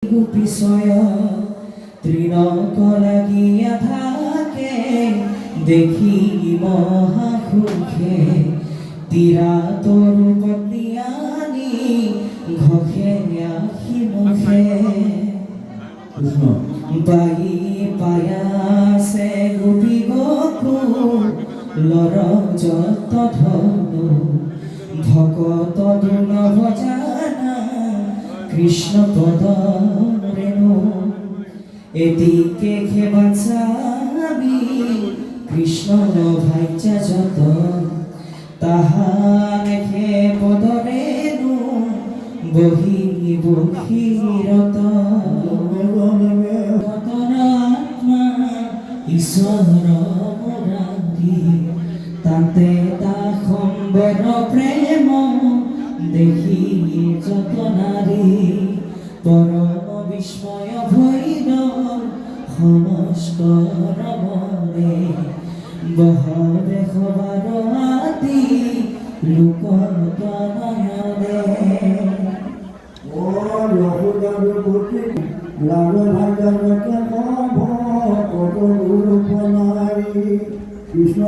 গোপীশয় তৃণকলাগিয়া থাকে দেখি মহাসুখে তীৰা তৰু পত্নিয়ানি ঘষে আশিমুখে পাই পায়াছে গোপী গকুল লৰ যত ধনু ভকত দুৰ্ন ভজানা কৃষ্ণ পদ রেণু এদিকে খেবাচাবি কৃষ্ণ ভাইচা যত তাহা লেখে পদ রেণু বহি বহিরত আত্মা ঈশ্বর মুরারি তাতে তা সম্বর প্রেম দেখি যত নারী পরম বিস্ময় ভৈর সমস্তৰ মনে বহবে সবার আতি লোক নয়নে ও লহুদার বুটি লাল ভাজার কত রূপ নারী কৃষ্ণ